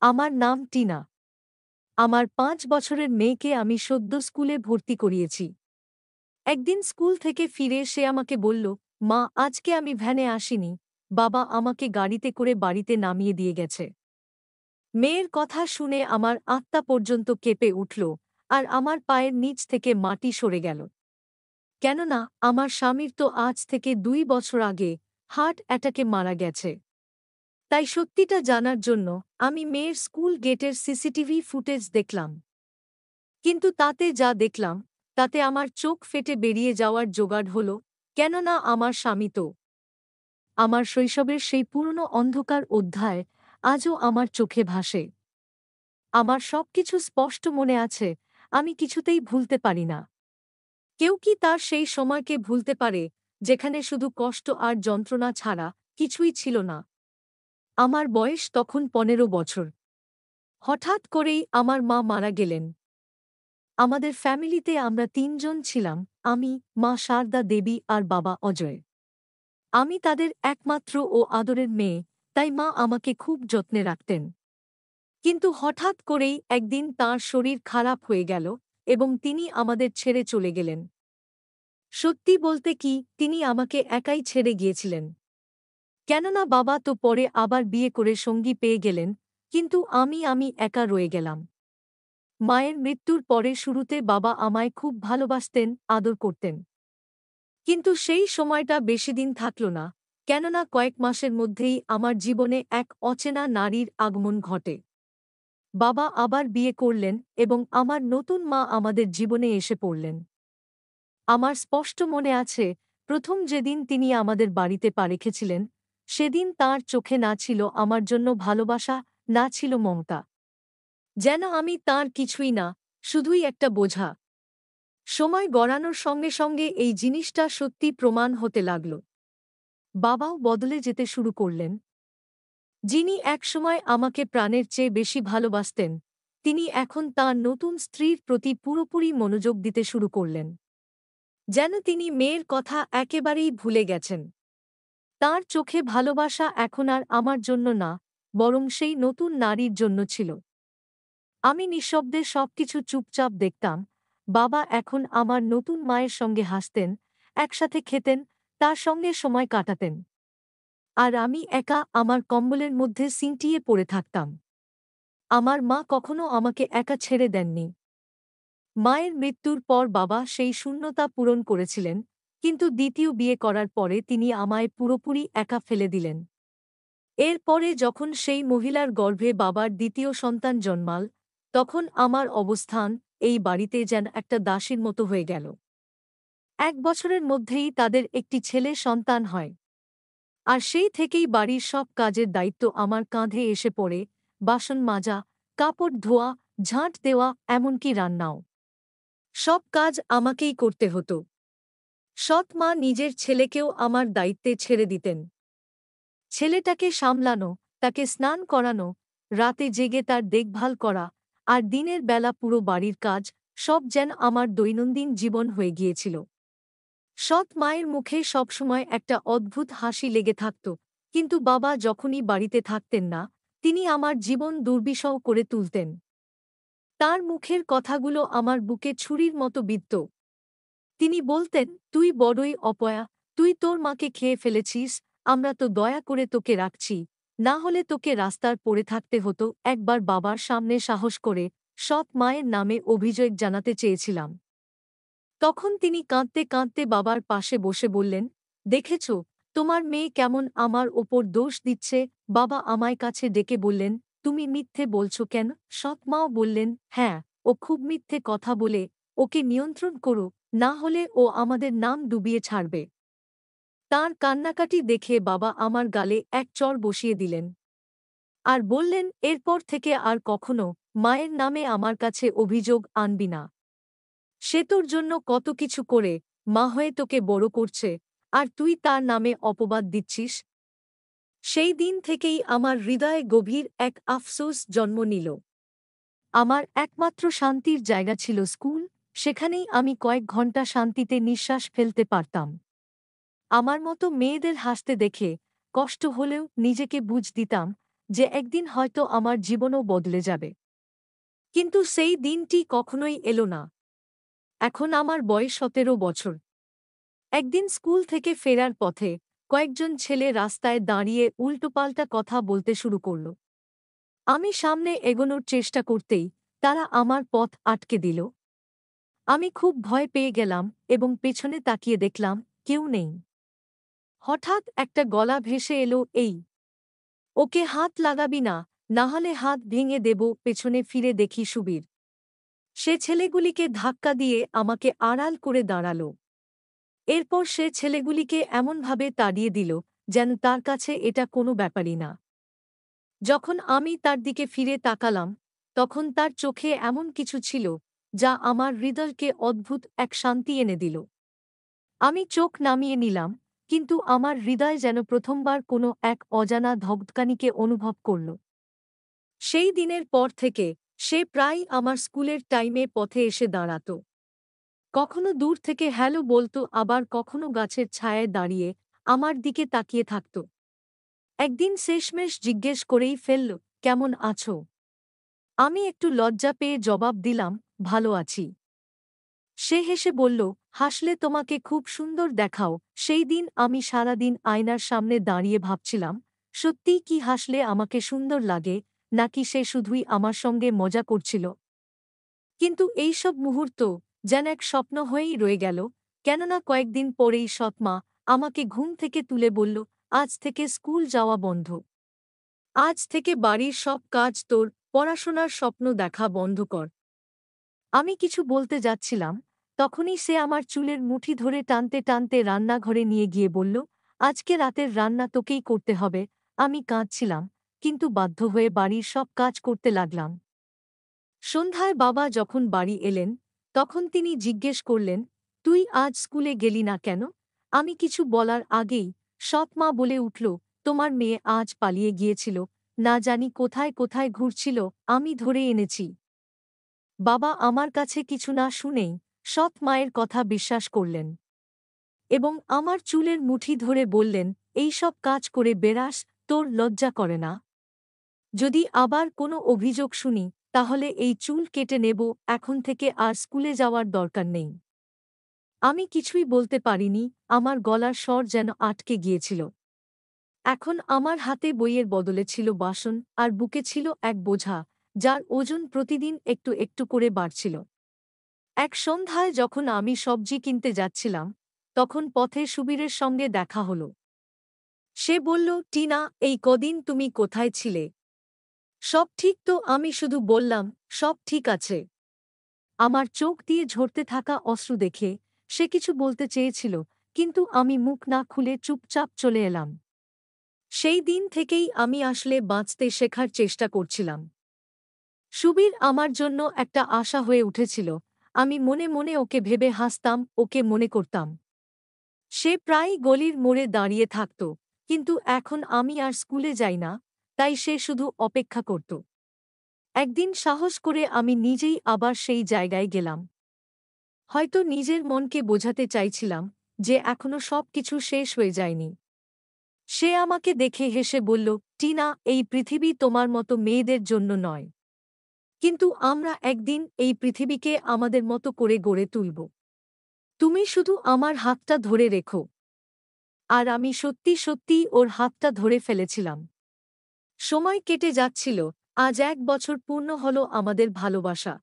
আমার নাম টিনা। আমার ৫ বছরের মেয়েকে আমি সদ্য স্কুলে ভর্তি করিয়েছি। একদিন স্কুল থেকে ফিরে সে আমাকে বলল, মা, আজকে আমি ভ্যানে আসিনি, বাবা আমাকে গাড়িতে করে বাড়িতে নামিয়ে দিয়ে গেছে। মেয়ের কথা শুনে আমার আত্মা পর্যন্ত কেঁপে উঠল, আর আমার পায়ের নিচ থেকে মাটি সরে গেল। কেননা আমার স্বামীর তো আজ থেকে ২ বছর আগে হার্ট অ্যাটাকে মারা গেছে। তাই সত্যিটা জানার জন্য আমি মেয়ের স্কুল গেটের সিসিটিভি ফুটেজ দেখলাম। কিন্তু তাতে যা দেখলাম, তাতে আমার চোখ ফেটে বেরিয়ে যাওয়ার জোগাড় হল। কেননা আমার স্বামী তো আমার শৈশবের সেই পুরনো অন্ধকার অধ্যায় আজও আমার চোখে ভাসে। আমার সবকিছু স্পষ্ট মনে আছে, আমি কিছুতেই ভুলতে পারি না। কেউ কি তার সেই সময়কে ভুলতে পারে, যেখানে শুধু কষ্ট আর যন্ত্রণা ছাড়া কিছুই ছিল না? আমার বয়স তখন ১৫ বছর। হঠাৎ করেই আমার মা মারা গেলেন। আমাদের ফ্যামিলিতে আমরা ৩ জন ছিলাম, আমি, মা শারদা দেবী আর বাবা অজয়। আমি তাদের একমাত্র ও আদরের মেয়ে, তাই মা আমাকে খুব যত্নে রাখতেন। কিন্তু হঠাৎ করেই একদিন তাঁর শরীর খারাপ হয়ে গেল এবং তিনি আমাদের ছেড়ে চলে গেলেন। সত্যি বলতে কি, তিনি আমাকে একাই ছেড়ে গিয়েছিলেন। কেননা বাবা তো পরে আবার বিয়ে করে সঙ্গী পেয়ে গেলেন, কিন্তু আমি একা রয়ে গেলাম। মায়ের মৃত্যুর পরে শুরুতে বাবা আমায় খুব ভালোবাসতেন, আদর করতেন। কিন্তু সেই সময়টা বেশিদিন থাকল না, কেননা কয়েক মাসের মধ্যেই আমার জীবনে এক অচেনা নারীর আগমন ঘটে। বাবা আবার বিয়ে করলেন এবং আমার নতুন মা আমাদের জীবনে এসে পড়লেন। আমার স্পষ্ট মনে আছে, প্রথম যেদিন তিনি আমাদের বাড়িতে পা রেখেছিলেন, সেদিন তাঁর চোখে না ছিল আমার জন্য ভালোবাসা, না ছিল মমতা। যেন আমি তাঁর কিছুই না, শুধুই একটা বোঝা। সময় গড়ানোর সঙ্গে সঙ্গে এই জিনিসটা সত্যি প্রমাণ হতে লাগল। বাবাও বদলে যেতে শুরু করলেন। যিনি একসময় আমাকে প্রাণের চেয়ে বেশি ভালোবাসতেন, তিনি এখন তাঁর নতুন স্ত্রীর প্রতি পুরোপুরি মনোযোগ দিতে শুরু করলেন। যেন তিনি মেয়ের কথা একেবারেই ভুলে গেছেন। তাঁর চোখে ভালোবাসা এখন আর আমার জন্য না, বরং সেই নতুন নারীর জন্য ছিল। আমি নিঃশব্দে সবকিছু চুপচাপ দেখতাম। বাবা এখন আমার নতুন মায়ের সঙ্গে হাসতেন, একসাথে খেতেন, তার সঙ্গে সময় কাটাতেন। আর আমি একা আমার কম্বলের মধ্যে সিঁটিয়ে পড়ে থাকতাম। আমার মা কখনো আমাকে একা ছেড়ে দেননি। মায়ের মৃত্যুর পর বাবা সেই শূন্যতা পূরণ করেছিলেন, কিন্তু দ্বিতীয় বিয়ে করার পরে তিনি আমায় পুরোপুরি একা ফেলে দিলেন। এরপরে যখন সেই মহিলার গর্ভে বাবার দ্বিতীয় সন্তান জন্মাল, তখন আমার অবস্থান এই বাড়িতে যেন একটা দাসীর মতো হয়ে গেল। ১ বছরের মধ্যেই তাদের একটি ছেলে সন্তান হয়। আর সেই থেকেই বাড়ির সব কাজের দায়িত্ব আমার কাঁধে এসে পড়ে, বাসন মাজা, কাপড় ধোয়া, ঝাঁট দেওয়া, এমনকি রান্নাও। সব কাজ আমাকেই করতে হতো। সৎ মা নিজের ছেলেকেও আমার দায়িত্বে ছেড়ে দিতেন। ছেলেটাকে সামলানো, তাকে স্নান করানো, রাতে জেগে তার দেখভাল করা, আর দিনের বেলা পুরো বাড়ির কাজ, সব যেন আমার দৈনন্দিন জীবন হয়ে গিয়েছিল। সৎ মায়ের মুখে সবসময় একটা অদ্ভুত হাসি লেগে থাকত, কিন্তু বাবা যখনই বাড়িতে থাকতেন না, তিনি আমার জীবন দুর্বিষহ করে তুলতেন। তার মুখের কথাগুলো আমার বুকে ছুরির মতো বিদ্ধ। তিনি বলতেন, তুই বড়ই অপয়া, তুই তোর মাকে খেয়ে ফেলেছিস, আমরা তো দয়া করে তোকে রাখছি, না হলে তোকে রাস্তার পড়ে থাকতে হতো। একবার বাবার সামনে সাহস করে সৎ মায়ের নামে অভিযোগ জানাতে চেয়েছিলাম। তখন তিনি কাঁদতে কাঁদতে বাবার পাশে বসে বললেন, দেখেছ, তোমার মেয়ে কেমন আমার ওপর দোষ দিচ্ছে। বাবা আমায় কাছে ডেকে বললেন, তুমি মিথ্যে বলছো কেন? সৎ মাও বললেন, হ্যাঁ, ও খুব মিথ্যে কথা বলে, ওকে নিয়ন্ত্রণ করো, না হলে ও আমাদের নাম ডুবিয়ে ছাড়বে। তাঁর কান্নাকাটি দেখে বাবা আমার গালে এক চড় বসিয়ে দিলেন। আর বললেন, এরপর থেকে আর কখনো মায়ের নামে আমার কাছে অভিযোগ আনবি না। সে তোর জন্য কত কিছু করে মা হয়ে তোকে বড় করছে, আর তুই তার নামে অপবাদ দিচ্ছিস। সেই দিন থেকেই আমার হৃদয়ে গভীর এক আফসোস জন্ম নিল। আমার একমাত্র শান্তির জায়গা ছিল স্কুল, সেখানেই আমি কয়েক ঘন্টা শান্তিতে নিঃশ্বাস ফেলতে পারতাম। আমার মতো মেয়েদের হাসতে দেখে কষ্ট হলেও নিজেকে বুঝ দিতাম, যে একদিন হয়তো আমার জীবনও বদলে যাবে। কিন্তু সেই দিনটি কখনোই এলো না। এখন আমার বয়স ১৭ বছর। একদিন স্কুল থেকে ফেরার পথে কয়েকজন ছেলে রাস্তায় দাঁড়িয়ে উল্টোপাল্টা কথা বলতে শুরু করল। আমি সামনে এগোনোর চেষ্টা করতেই তারা আমার পথ আটকে দিল। আমি খুব ভয় পেয়ে গেলাম এবং পেছনে তাকিয়ে দেখলাম কেউ নেই। হঠাৎ একটা গলা ভেসে এলো, এই, ওকে হাত লাগাবি না, নাহলে হাত ভেঙে দেব। পেছনে ফিরে দেখি সুবীর। সে ছেলেগুলিকে ধাক্কা দিয়ে আমাকে আড়াল করে দাঁড়াল। এরপর সে ছেলেগুলিকে এমনভাবে তাড়িয়ে দিল যেন তার কাছে এটা কোনো ব্যাপারই না। যখন আমি তার দিকে ফিরে তাকালাম, তখন তার চোখে এমন কিছু ছিল যা আমার হৃদয়কে অদ্ভুত এক শান্তি এনে দিল। আমি চোখ নামিয়ে নিলাম, কিন্তু আমার হৃদয় যেন প্রথমবার কোনো এক অজানা ধকধকানিকে অনুভব করল। সেই দিনের পর থেকে সে প্রায়ই আমার স্কুলের টাইমে পথে এসে দাঁড়াত। কখনো দূর থেকে হ্যালো বলতো, আবার কখনো গাছের ছায়ায় দাঁড়িয়ে আমার দিকে তাকিয়ে থাকত। একদিন শেষমেশ জিজ্ঞেস করেই ফেলল, কেমন আছো? আমি একটু লজ্জা পেয়ে জবাব দিলাম, ভালো আছি। সে হেসে বলল, হাসলে তোমাকে খুব সুন্দর দেখাও। সেই দিন আমি সারাদিন আয়নার সামনে দাঁড়িয়ে ভাবছিলাম, সত্যিই কি হাসলে আমাকে সুন্দর লাগে, নাকি সে শুধুই আমার সঙ্গে মজা করছিল। কিন্তু এইসব মুহূর্ত যেন এক স্বপ্ন হয়েই রয়ে গেল, কেননা কয়েকদিন পরেই সৎমা আমাকে ঘুম থেকে তুলে বলল, আজ থেকে স্কুল যাওয়া বন্ধ। আজ থেকে বাড়ির সব কাজ তোর, পড়াশোনার স্বপ্ন দেখা বন্ধ কর। আমি কিছু বলতে যাচ্ছিলাম, তখনই সে আমার চুলের মুঠি ধরে টানতে টানতে রান্নাঘরে নিয়ে গিয়ে বলল, আজকে রাতের রান্না তোকেই করতে হবে। আমি কাঁদছিলাম, কিন্তু বাধ্য হয়ে বাড়ির সব কাজ করতে লাগলাম। সন্ধ্যায় বাবা যখন বাড়ি এলেন, তখন তিনি জিজ্ঞেস করলেন, তুই আজ স্কুলে গেলি না কেন? আমি কিছু বলার আগেই সৎ মা বলে উঠল, তোমার মেয়ে আজ পালিয়ে গিয়েছিল, না জানি কোথায় কোথায় ঘুরছিল, আমি ধরে এনেছি। বাবা আমার কাছে কিছু না শুনেই সৎ মায়ের কথা বিশ্বাস করলেন এবং আমার চুলের মুঠি ধরে বললেন, এইসব কাজ করে বেড়াস, তোর লজ্জা করে না? যদি আবার কোনো অভিযোগ শুনি, তাহলে এই চুল কেটে নেব। এখন থেকে আর স্কুলে যাওয়ার দরকার নেই। আমি কিছুই বলতে পারিনি, আমার গলার স্বর যেন আটকে গিয়েছিল। এখন আমার হাতে বইয়ের বদলে ছিল বাসন, আর বুকে ছিল এক বোঝা, যার ওজন প্রতিদিন একটু একটু করে বাড়ছিল। এক সন্ধ্যায় যখন আমি সবজি কিনতে যাচ্ছিলাম, তখন পথে সুবীরের সঙ্গে দেখা হল। সে বলল, টিনা, এই কদিন তুমি কোথায় ছিলে? সব ঠিক তো? আমি শুধু বললাম, সব ঠিক আছে। আমার চোখ দিয়ে ঝরতে থাকা অশ্রু দেখে সে কিছু বলতে চেয়েছিল, কিন্তু আমি মুখ না খুলে চুপচাপ চলে এলাম। সেই দিন থেকেই আমি আসলে বাঁচতে শেখার চেষ্টা করছিলাম। সুবীর আমার জন্য একটা আশা হয়ে উঠেছিল। আমি মনে মনে ওকে ভেবে হাসতাম, ওকে মনে করতাম। সে প্রায়ই গলির মোড়ে দাঁড়িয়ে থাকত, কিন্তু এখন আমি আর স্কুলে যাই না, তাই সে শুধু অপেক্ষা করত। একদিন সাহস করে আমি নিজেই আবার সেই জায়গায় গেলাম। হয়তো নিজের মনকে বোঝাতে চাইছিলাম যে এখনো সব কিছু শেষ হয়ে যায়নি। সে আমাকে দেখে হেসে বলল, টিনা, এই পৃথিবী তোমার মতো মেয়েদের জন্য নয়। কিন্তু আমরা একদিন এই পৃথিবীকে আমাদের মতো করে গড়ে তুলব। তুমি শুধু আমার হাতটা ধরে রেখো। আর আমি সত্যি সত্যিই ওর হাতটা ধরে ফেলেছিলাম। সময় কেটে যাচ্ছিল, আজ ১ বছর পূর্ণ হল আমাদের ভালোবাসা।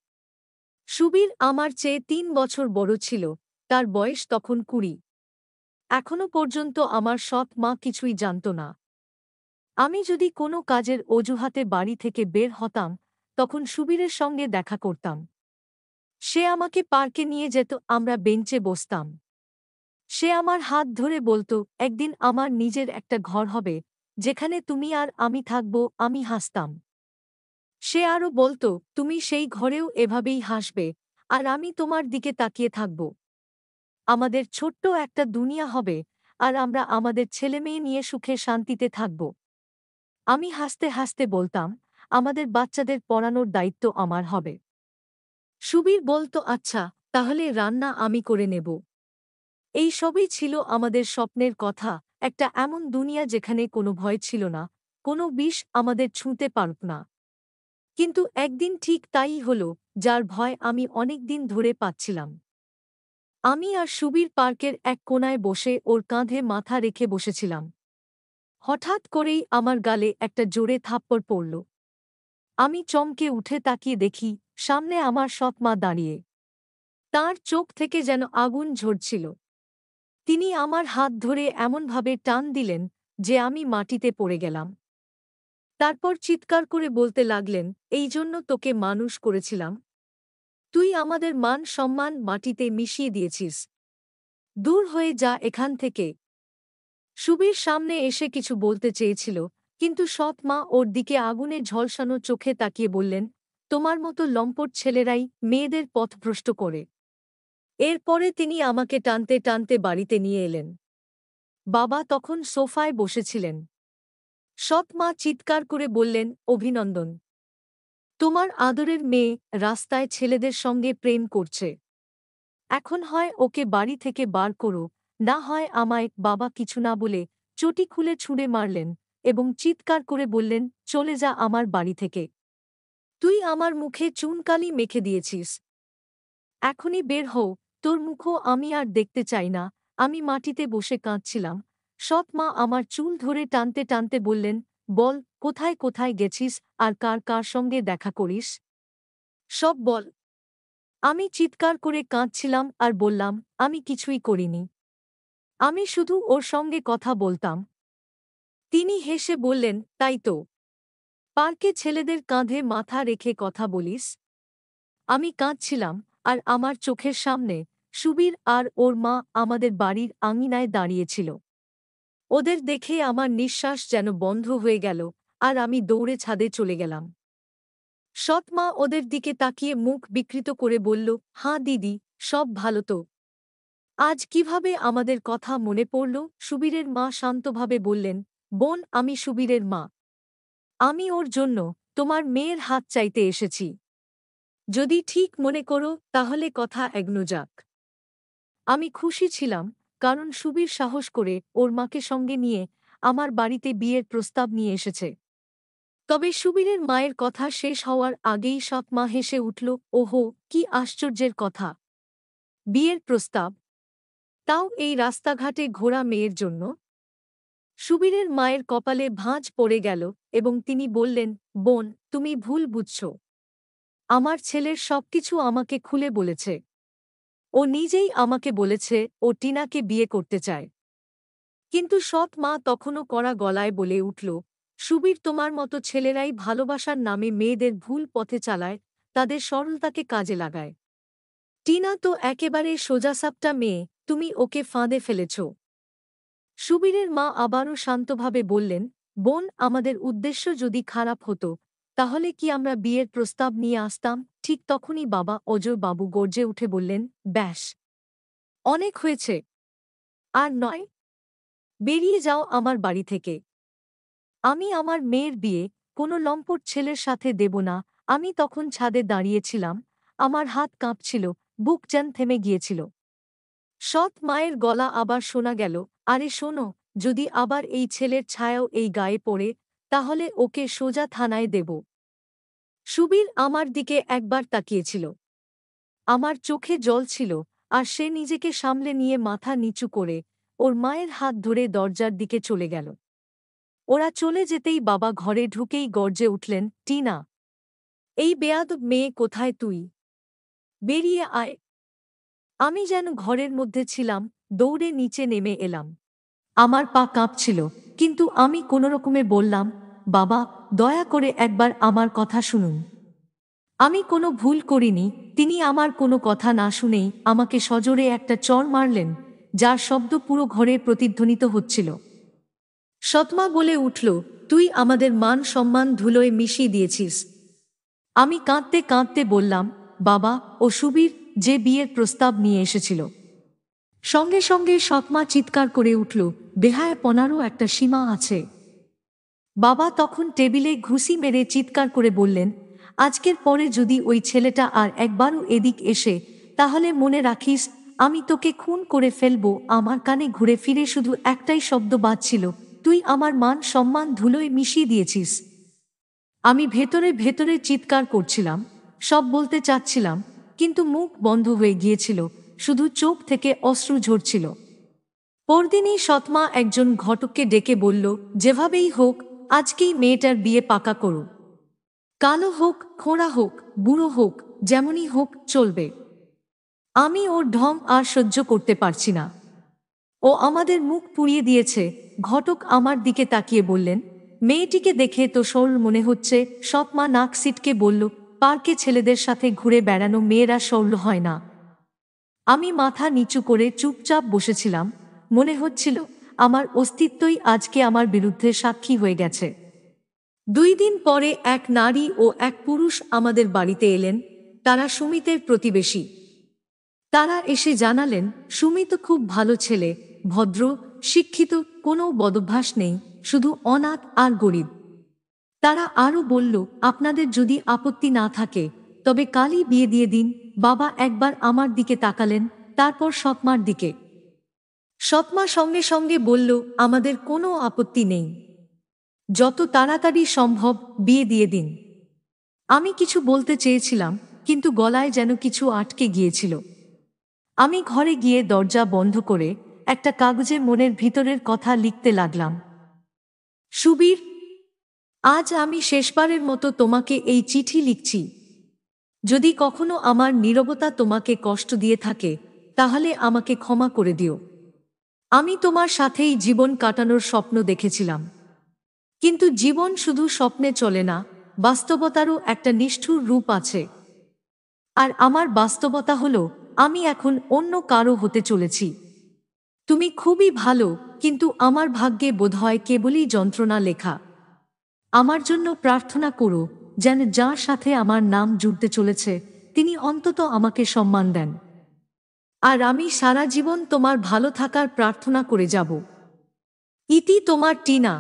সুবীর আমার চেয়ে ৩ বছর বড় ছিল, তার বয়স তখন ২০। এখনো পর্যন্ত আমার সৎ মা কিছুই জানত না। আমি যদি কোনো কাজের অজুহাতে বাড়ি থেকে বের হতাম, তখন সুবীরের সঙ্গে দেখা করতাম। সে আমাকে পার্কে নিয়ে যেত, আমরা বেঞ্চে বসতাম। সে আমার হাত ধরে বলত, একদিন আমার নিজের একটা ঘর হবে, যেখানে তুমি আর আমি থাকব। আমি হাসতাম। সে আরও বলত, তুমি সেই ঘরেও এভাবেই হাসবে, আর আমি তোমার দিকে তাকিয়ে থাকব। আমাদের ছোট্ট একটা দুনিয়া হবে, আর আমরা আমাদের ছেলেমেয়ে নিয়ে সুখে শান্তিতে থাকব। আমি হাসতে হাসতে বলতাম, আমাদের বাচ্চাদের পড়ানোর দায়িত্ব আমার হবে। সুবীর বলত, আচ্ছা, তাহলে রান্না আমি করে নেব। এই সবই ছিল আমাদের স্বপ্নের কথা, একটা এমন দুনিয়া যেখানে কোনো ভয় ছিল না, কোনো বিষ আমাদের ছুঁতে পারত না। কিন্তু একদিন ঠিক তাই হলো, যার ভয় আমি অনেক দিন ধরে পাচ্ছিলাম। আমি আর সুবীর পার্কের এক কোণায় বসে ওর কাঁধে মাথা রেখে বসেছিলাম। হঠাৎ করেই আমার গালে একটা জোরে থাপ্পড় পড়ল। আমি চমকে উঠে তাকিয়ে দেখি সামনে আমার সৎ মা দাঁড়িয়ে। তাঁর চোখ থেকে যেন আগুন ঝরছিল। তিনি আমার হাত ধরে এমনভাবে টান দিলেন যে আমি মাটিতে পড়ে গেলাম। তারপর চিৎকার করে বলতে লাগলেন, এই জন্য তোকে মানুষ করেছিলাম। তুই আমাদের মান সম্মান মাটিতে মিশিয়ে দিয়েছিস। দূর হয়ে যা এখান থেকে। সুবীর সামনে এসে কিছু বলতে চেয়েছিল, কিন্তু সৎ মা ওর দিকে আগুনে ঝলসানো চোখে তাকিয়ে বললেন, তোমার মতো লম্পট ছেলেরাই মেয়েদের পথভ্রষ্ট করে। এরপরে তিনি আমাকে টানতে টানতে বাড়িতে নিয়ে এলেন। বাবা তখন সোফায় বসেছিলেন। সৎ মা চিৎকার করে বললেন, অভিনন্দন। তোমার আদরের মেয়ে রাস্তায় ছেলেদের সঙ্গে প্রেম করছে। এখন হয় ওকে বাড়ি থেকে বার করো, না হয় আমায়। বাবা কিছু না বলে চটি খুলে ছুঁড়ে মারলেন এবং চিৎকার করে বললেন, চলে যা আমার বাড়ি থেকে। তুই আমার মুখে চুনকালি মেখে দিয়েছিস। এখনই বের হও, তোর মুখও আমি আর দেখতে চাই না। আমি মাটিতে বসে কাঁদছিলাম। সৎ মা আমার চুল ধরে টানতে টানতে বললেন, বল, কোথায় কোথায় গেছিস আর কার কার সঙ্গে দেখা করিস? সব বল। আমি চিৎকার করে কাঁদছিলাম আর বললাম, আমি কিছুই করিনি। আমি শুধু ওর সঙ্গে কথা বলতাম। তিনি হেসে বললেন, তাই তো, পার্কে ছেলেদের কাঁধে মাথা রেখে কথা বলিস। আমি কাঁদছিলাম, আর আমার চোখের সামনে সুবীর আর ওর মা আমাদের বাড়ির আঙিনায় দাঁড়িয়েছিল। ওদের দেখে আমার নিঃশ্বাস যেন বন্ধ হয়ে গেল, আর আমি দৌড়ে ছাদে চলে গেলাম। সৎ মা ওদের দিকে তাকিয়ে মুখ বিকৃত করে বলল, হাঁ দিদি, সব ভালো তো? আজ কিভাবে আমাদের কথা মনে পড়ল? সুবীরের মা শান্তভাবে বললেন, বোন, আমি সুবীরের মা। আমি ওর জন্য তোমার মেয়ের হাত চাইতে এসেছি। যদি ঠিক মনে করো তাহলে কথা এগনো যাক। আমি খুশি ছিলাম, কারণ সুবীর সাহস করে ওর মাকে সঙ্গে নিয়ে আমার বাড়িতে বিয়ের প্রস্তাব নিয়ে এসেছে। তবে সুবীরের মায়ের কথা শেষ হওয়ার আগেই সৎ মা হেসে উঠল, ওহো, কি আশ্চর্যের কথা! বিয়ের প্রস্তাব, তাও এই রাস্তাঘাটে ঘোরা মেয়ের জন্য? সুবীরের মায়ের কপালে ভাঁজ পড়ে গেল এবং তিনি বললেন, বোন, তুমি ভুল বুঝছ। আমার ছেলের সবকিছু আমাকে খুলে বলেছে। ও নিজেই আমাকে বলেছে ও টিনাকে বিয়ে করতে চায়। কিন্তু সৎ মা তখনও কড়া গলায় বলে উঠল, সুবীর, তোমার মতো ছেলেরাই ভালোবাসার নামে মেয়েদের ভুল পথে চালায়, তাদের সরলতাকে কাজে লাগায়। টিনা তো একেবারে সোজাসাপটা মেয়ে, তুমি ওকে ফাঁদে ফেলেছ। সুবীরের মা আবারও শান্তভাবে বললেন, বোন, আমাদের উদ্দেশ্য যদি খারাপ হতো তাহলে কি আমরা বিয়ের প্রস্তাব নিয়ে আসতাম? ঠিক তখনই বাবা অজয় বাবু গর্জে উঠে বললেন, ব্যাস, অনেক হয়েছে। আর নয়, বেরিয়ে যাও আমার বাড়ি থেকে। আমি আমার মেয়ের বিয়ে কোনো লম্পট ছেলের সাথে দেব না। আমি তখন ছাদে দাঁড়িয়েছিলাম, আমার হাত কাঁপছিল, বুক যেন থেমে গিয়েছিল। সৎ মায়ের গলা আবার শোনা গেল, আরে শোনো, যদি আবার এই ছেলের ছায়াও এই গায়ে পড়ে তাহলে ওকে সোজা থানায় দেব। সুবীর আমার দিকে একবার তাকিয়েছিল। আমার চোখে জল ছিল, আর সে নিজেকে সামলে নিয়ে মাথা নিচু করে ওর মায়ের হাত ধরে দরজার দিকে চলে গেল। ওরা চলে যেতেই বাবা ঘরে ঢুকেই গর্জে উঠলেন, টিনা, এই বেয়াদব মেয়ে, কোথায় তুই? বেরিয়ে আয়। আমি যেন ঘরের মধ্যে ছিলাম, দৌড়ে নিচে নেমে এলাম। আমার পা কাঁপছিল, কিন্তু আমি কোনোরকমে বললাম, বাবা, দয়া করে একবার আমার কথা শুনুন। আমি কোনো ভুল করিনি। তিনি আমার কোনো কথা না শুনেই আমাকে সজোরে একটা চড় মারলেন, যার শব্দ পুরো ঘরে প্রতিধ্বনিত হচ্ছিল। সৎমা বলে উঠল, তুই আমাদের মান সম্মান ধুলোয় মিশিয়ে দিয়েছিস। আমি কাঁদতে কাঁদতে বললাম, বাবা, ও সুবীর যে বিয়ের প্রস্তাব নিয়ে এসেছিল। সঙ্গে সঙ্গে সৎমা চিৎকার করে উঠল, বেহায়াপনারও একটা সীমা আছে। বাবা তখন টেবিলে ঘুষি মেরে চিৎকার করে বললেন, আজকের পরে যদি ওই ছেলেটা আর একবারও এদিক এসে, তাহলে মনে রাখিস আমি তোকে খুন করে ফেলব। আমার কানে ঘুরে ফিরে শুধু একটাই শব্দ বাজছিল, তুই আমার মান সম্মান ধুলোয় মিশিয়ে দিয়েছিস। আমি ভেতরে ভেতরে চিৎকার করছিলাম, সব বলতে চাচ্ছিলাম, কিন্তু মুখ বন্ধ হয়ে গিয়েছিল, শুধু চোখ থেকে অশ্রু ঝরছিল। পরদিনই সৎমা একজন ঘটককে ডেকে বলল, যেভাবেই হোক আজকেই মেয়েটার বিয়ে পাকা করো। কালো হোক, খোঁড়া হোক, বুড়ো হোক, যেমনই হোক চলবে। আমি ওর ঢং আর সহ্য করতে পারছি না। ও আমাদের মুখ পুড়িয়ে দিয়েছে। ঘটক আমার দিকে তাকিয়ে বললেন, মেয়েটিকে দেখে তো সরল মনে হচ্ছে। সৎমা নাক সিটকে বলল, পার্কে ছেলেদের সাথে ঘুরে বেড়ানো মেয়েরা সরল হয় না। আমি মাথা নিচু করে চুপচাপ বসেছিলাম। মনে হচ্ছিল আমার অস্তিত্বই আজকে আমার বিরুদ্ধে সাক্ষী হয়ে গেছে। 2 দিন পরে এক নারী ও এক পুরুষ আমাদের বাড়িতে এলেন। তারা সুমিতের প্রতিবেশী। তারা এসে জানালেন, সুমিত খুব ভালো ছেলে, ভদ্র, শিক্ষিত, কোনো বদভ্যাস নেই, শুধু অনাথ আর গরিব। তারা আরও বলল, আপনাদের যদি আপত্তি না থাকে তবে কালই বিয়ে দিয়ে দিন। বাবা একবার আমার দিকে তাকালেন, তারপর সৎমার দিকে। সৎমা সঙ্গে সঙ্গে বলল, আমাদের কোনো আপত্তি নেই, যত তাড়াতাড়ি সম্ভব বিয়ে দিয়ে দিন। আমি কিছু বলতে চেয়েছিলাম, কিন্তু গলায় যেন কিছু আটকে গিয়েছিল। আমি ঘরে গিয়ে দরজা বন্ধ করে একটা কাগজে মনের ভিতরের কথা লিখতে লাগলাম। সুবীর, আজ আমি শেষবারের মতো তোমাকে এই চিঠি লিখছি। যদি কখনো আমার নীরবতা তোমাকে কষ্ট দিয়ে থাকে তাহলে আমাকে ক্ষমা করে দিও। আমি তোমার সাথেই জীবন কাটানোর স্বপ্ন দেখেছিলাম, কিন্তু জীবন শুধু স্বপ্নে চলে না, বাস্তবতারও একটা নিষ্ঠুর রূপ আছে। আর আমার বাস্তবতা হলো, আমি এখন অন্য কারো হতে চলেছি। তুমি খুবই ভালো, কিন্তু আমার ভাগ্যে বোধহয় কেবলই যন্ত্রণা লেখা। আমার জন্য প্রার্থনা করো, যেন যার সাথে আমার নাম জুড়তে চলেছে তিনি অন্তত আমাকে সম্মান দেন। আর আমি সারা জীবন তোমার ভালো থাকার প্রার্থনা করে যাব। ইতি, তোমার টিনা।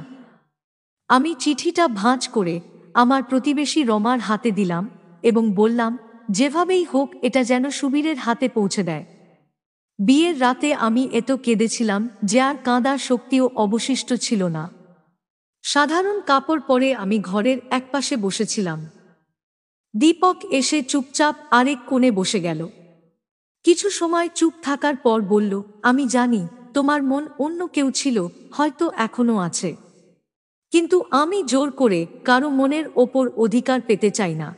আমি চিঠিটা ভাঁজ করে আমার প্রতিবেশী রমার হাতে দিলাম এবং বললাম, যেভাবেই হোক এটা যেন সুবীরের হাতে পৌঁছে দেয়। বিয়ের রাতে আমি এত কেঁদেছিলাম যে আর কাঁদার শক্তিও অবশিষ্ট ছিল না। সাধারণ কাপড় পরে আমি ঘরের একপাশে বসেছিলাম। দীপক এসে চুপচাপ আরেক কোণে বসে গেল। কিছু সময় চুপ থাকার পর বলল, আমি জানি তোমার মন অন্য কেউ ছিল, হয়তো এখনো আছে, কিন্তু আমি জোর করে কারো মনের ওপর অধিকার পেতে চাই না।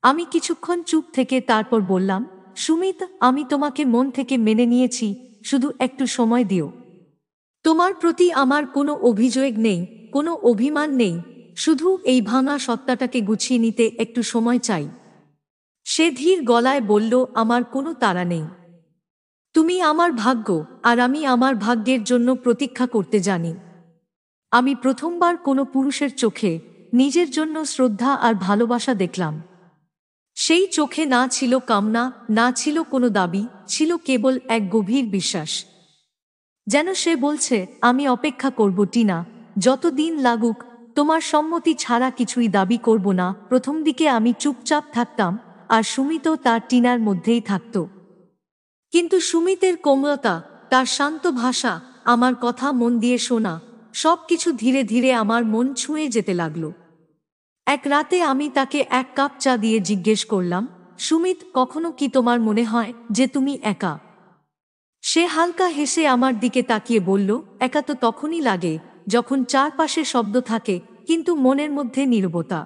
আমি কিছুক্ষণ চুপ থেকে তারপর বললাম, সুমিত, আমি তোমাকে মন থেকে মেনে নিয়েছি, শুধু একটু সময় দিও। তোমার প্রতি আমার কোনো অভিযোগ নেই, কোনো অভিমান নেই, শুধু এই ভাঙা সত্তাটাকে গুছিয়ে নিতে একটু সময় চাই। সে ধীর গলায় বলল, আমার কোনো তাড়া নেই। তুমি আমার ভাগ্য, আর আমি আমার ভাগ্যের জন্য প্রতীক্ষা করতে জানি। আমি প্রথমবার কোনো পুরুষের চোখে নিজের জন্য শ্রদ্ধা আর ভালোবাসা দেখলাম। সেই চোখে না ছিল কামনা, না ছিল কোনো দাবি, ছিল কেবল এক গভীর বিশ্বাস। যেন সে বলছে, আমি অপেক্ষা করব টিনা, যত দিন লাগুক, তোমার সম্মতি ছাড়া কিছুই দাবি করব না। প্রথম দিকে আমি চুপচাপ থাকতাম, আর সুমিতও তার টিনার মধ্যেই থাকত। কিন্তু সুমিতের কোমলতা, তার শান্ত ভাষা, আমার কথা মন দিয়ে শোনা, সব কিছু ধীরে ধীরে আমার মন ছুঁয়ে যেতে লাগলো। এক রাতে আমি তাকে এক কাপ চা দিয়ে জিজ্ঞেস করলাম, সুমিত, কখনো কি তোমার মনে হয় যে তুমি একা? সে হালকা হেসে আমার দিকে তাকিয়ে বলল, একা তো তখনই লাগে যখন চারপাশে শব্দ থাকে কিন্তু মনের মধ্যে নীরবতা।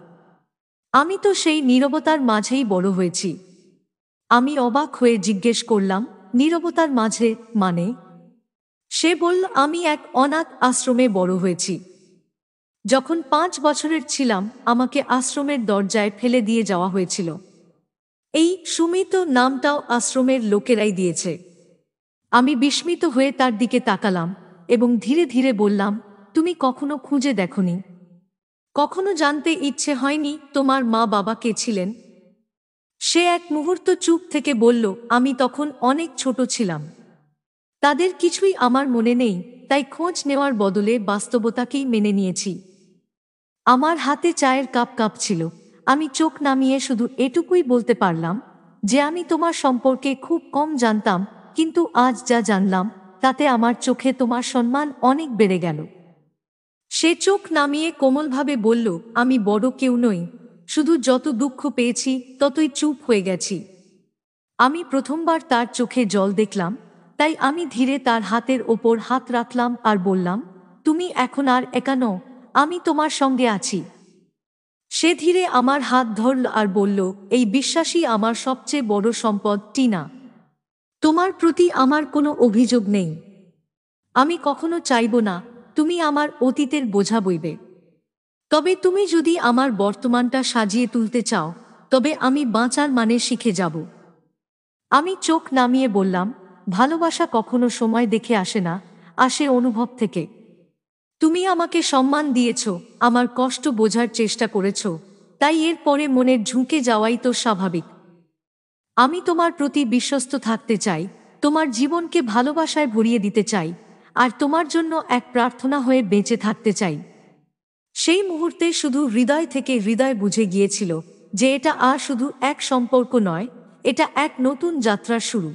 আমি তো সেই নীরবতার মাঝেই বড় হয়েছি। আমি অবাক হয়ে জিজ্ঞেস করলাম, নীরবতার মাঝে মানে? সে বলল, আমি এক অনাথ আশ্রমে বড় হয়েছি। যখন 5 বছরের ছিলাম আমাকে আশ্রমের দরজায় ফেলে দিয়ে যাওয়া হয়েছিল। এই সুমিত নামটাও আশ্রমের লোকেরাই দিয়েছে। আমি বিস্মিত হয়ে তার দিকে তাকালাম এবং ধীরে ধীরে বললাম, তুমি কখনো খুঁজে দেখোনি? কখনো জানতে ইচ্ছে হয়নি তোমার মা বাবা কে ছিলেন? সে এক মুহূর্ত চুপ থেকে বলল, আমি তখন অনেক ছোট ছিলাম, তাদের কিছুই আমার মনে নেই, তাই খোঁজ নেওয়ার বদলে বাস্তবতাকেই মেনে নিয়েছি। আমার হাতে চায়ের কাপ কাঁপছিল। আমি চোখ নামিয়ে শুধু এটুকুই বলতে পারলাম যে আমি তোমার সম্পর্কে খুব কম জানতাম, কিন্তু আজ যা জানলাম তাতে আমার চোখে তোমার সম্মান অনেক বেড়ে গেল। সে চোখ নামিয়ে কোমলভাবে বলল, আমি বড় কেউ নই, শুধু যত দুঃখ পেয়েছি ততই চুপ হয়ে গেছি। আমি প্রথমবার তার চোখে জল দেখলাম, তাই আমি ধীরে তার হাতের ওপর হাত রাখলাম আর বললাম, তুমি এখন আর একা নও, আমি তোমার সঙ্গে আছি। সে ধীরে আমার হাত ধরল আর বলল, এই বিশ্বাসই আমার সবচেয়ে বড় সম্পদ টিনা। তোমার প্রতি আমার কোনো অভিযোগ নেই। আমি কখনো চাইব না তুমি আমার অতীতের বোঝা বইবে। তবে তুমি যদি আমার বর্তমানটা সাজিয়ে তুলতে চাও, তবে আমি বাঁচার মানে শিখে যাব। আমি চোখ নামিয়ে বললাম, ভালোবাসা কখনো সময় দেখে আসে না, আসে অনুভব থেকে। তুমি আমাকে সম্মান দিয়েছ, আমার কষ্ট বোঝার চেষ্টা করেছ, তাই এর পরে মনের ঝুঁকে যাওয়াই তো স্বাভাবিক। আমি তোমার প্রতি বিশ্বস্ত থাকতে চাই, তোমার জীবনকে ভালোবাসায় ভরিয়ে দিতে চাই, আর তোমার জন্য এক প্রার্থনা হয়ে বেঁচে থাকতে চাই। সেই মুহূর্তে শুধু হৃদয় থেকে হৃদয় বুঝে গিয়েছিল যে এটা আর শুধু এক সম্পর্ক নয়, এটা এক নতুন যাত্রার শুরু,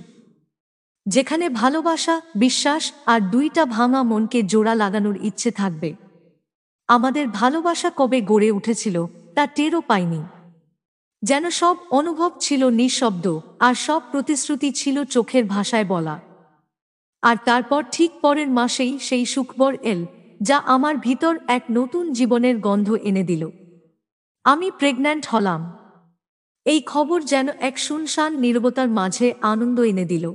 যেখানে ভালোবাসা, বিশ্বাস আর দুইটা ভাঙা মনকে জোড়া লাগানোর ইচ্ছে থাকবে। আমাদের ভালোবাসা কবে গড়ে উঠেছিল তা টেরও পাইনি। যেন সব অনুভব ছিল নিঃশব্দ, আর সব প্রতিশ্রুতি ছিল চোখের ভাষায় বলা। আর তারপর ঠিক পরের মাসেই সেই সুখবর এল, যা আমার ভিতর এক নতুন জীবনের গন্ধ এনে দিল। আমি প্রেগন্যান্ট হলাম। এই খবর যেন এক শুনশান নীরবতার মাঝে আনন্দ এনে দিল।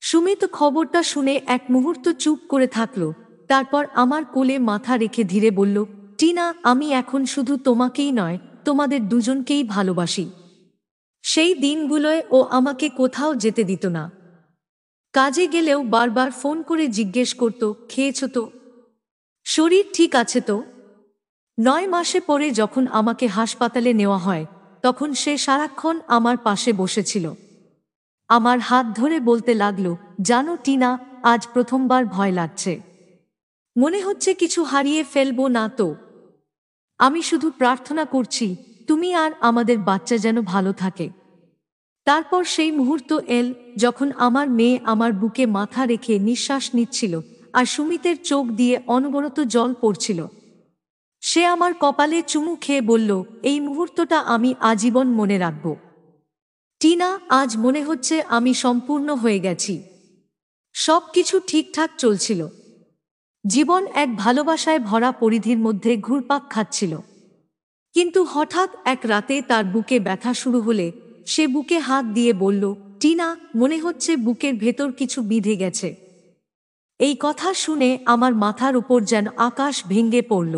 সুমিত খবরটা শুনে এক মুহূর্ত চুপ করে থাকল, তারপর আমার কোলে মাথা রেখে ধীরে বলল, টিনা, আমি এখন শুধু তোমাকেই নয়, তোমাদের দুজনকেই ভালোবাসি। সেই দিনগুলোয় ও আমাকে কোথাও যেতে দিত না। কাজে গেলেও বারবার ফোন করে জিজ্ঞেস করত, খেয়েছ তো? শরীর ঠিক আছে তো? 9 মাসে পরে যখন আমাকে হাসপাতালে নেওয়া হয়, তখন সে সারাক্ষণ আমার পাশে বসেছিল। আমার হাত ধরে বলতে লাগলো, জানো টিনা, আজ প্রথমবার ভয় লাগছে। মনে হচ্ছে কিছু হারিয়ে ফেলবো না তো। আমি শুধু প্রার্থনা করছি, তুমি আর আমাদের বাচ্চা যেন ভালো থাকে। তারপর সেই মুহূর্ত এল, যখন আমার মেয়ে আমার বুকে মাথা রেখে নিঃশ্বাস নিচ্ছিল, আর সুমিতের চোখ দিয়ে অনবরত জল পড়ছিল। সে আমার কপালে চুমু খেয়ে বলল, এই মুহূর্তটা আমি আজীবন মনে রাখব। টিনা, আজ মনে হচ্ছে আমি সম্পূর্ণ হয়ে গেছি। সব কিছু ঠিকঠাক চলছিল। জীবন এক ভালোবাসায় ভরা পরিধির মধ্যে ঘুরপাক খাচ্ছিল। কিন্তু হঠাৎ এক রাতে তার বুকে ব্যথা শুরু হলে সে বুকে হাত দিয়ে বলল, টিনা, মনে হচ্ছে বুকের ভেতর কিছু বিঁধে গেছে। এই কথা শুনে আমার মাথার উপর যেন আকাশ ভেঙে পড়ল।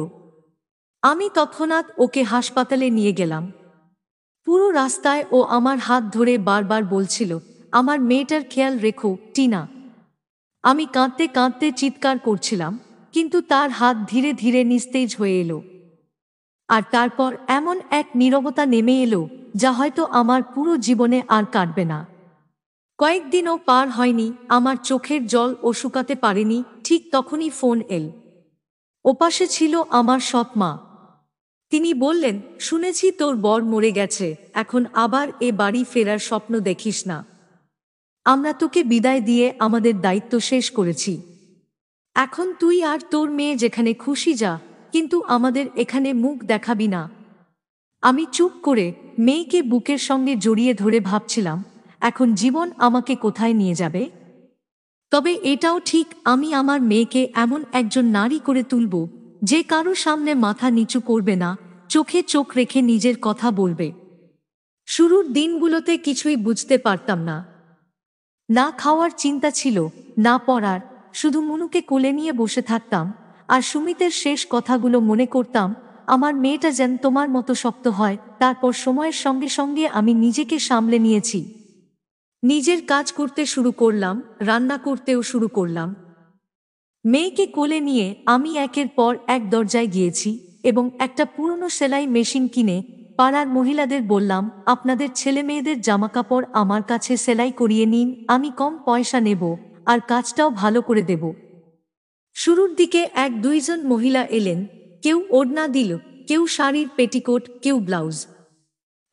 আমি তৎক্ষণাৎ ওকে হাসপাতালে নিয়ে গেলাম। পুরো রাস্তায় ও আমার হাত ধরে বারবার বলছিল, আমার মেয়েটার খেয়াল রেখো টিনা। আমি কাঁদতে কাঁদতে চিৎকার করছিলাম, কিন্তু তার হাত ধীরে ধীরে নিস্তেজ হয়ে এলো। আর তারপর এমন এক নীরবতা নেমে এলো, যা হয়তো আমার পুরো জীবনে আর কাটবে না। কয়েকদিনও পার হয়নি, আমার চোখের জল ও শুকাতে পারেনি, ঠিক তখনই ফোন এল। ওপাশে ছিল আমার সৎ মা। তিনি বললেন, শুনেছি তোর বর মরে গেছে, এখন আবার এ বাড়ি ফেরার স্বপ্ন দেখিস না। আমরা তোকে বিদায় দিয়ে আমাদের দায়িত্ব শেষ করেছি। এখন তুই আর তোর মেয়ে যেখানে খুশি যা, কিন্তু আমাদের এখানে মুখ দেখাবি না। আমি চুপ করে মেয়েকে বুকের সঙ্গে জড়িয়ে ধরে ভাবছিলাম, এখন জীবন আমাকে কোথায় নিয়ে যাবে। তবে এটাও ঠিক, আমি আমার মেয়েকে এমন একজন নারী করে তুলব, যে কারো সামনে মাথা নিচু করবে না, চোখে চোখ রেখে নিজের কথা বলবে। শুরুর দিনগুলোতে কিছুই বুঝতে পারতাম না। না খাওয়ার চিন্তা ছিল, না পড়ার, শুধু মনুকে কোলে নিয়ে বসে থাকতাম আর সুমিতের শেষ কথাগুলো মনে করতাম, আমার মেয়েটা যেন তোমার মতো শক্ত হয়। তারপর সময়ের সঙ্গে সঙ্গে আমি নিজেকে সামলে নিয়েছি। নিজের কাজ করতে শুরু করলাম, রান্না করতেও শুরু করলাম। মেয়েকে কোলে নিয়ে আমি একের পর এক দরজায় গিয়েছি এবং একটা পুরনো সেলাই মেশিন কিনে পাড়ার মহিলাদের বললাম, আপনাদের ছেলে মেয়েদের জামাকাপড় আমার কাছে সেলাই করিয়ে নিন, আমি কম পয়সা নেব আর কাজটাও ভালো করে দেব। শুরুর দিকে 1-2 জন মহিলা এলেন, কেউ ওড়না দিল, কেউ শাড়ির পেটিকোট, কেউ ব্লাউজ।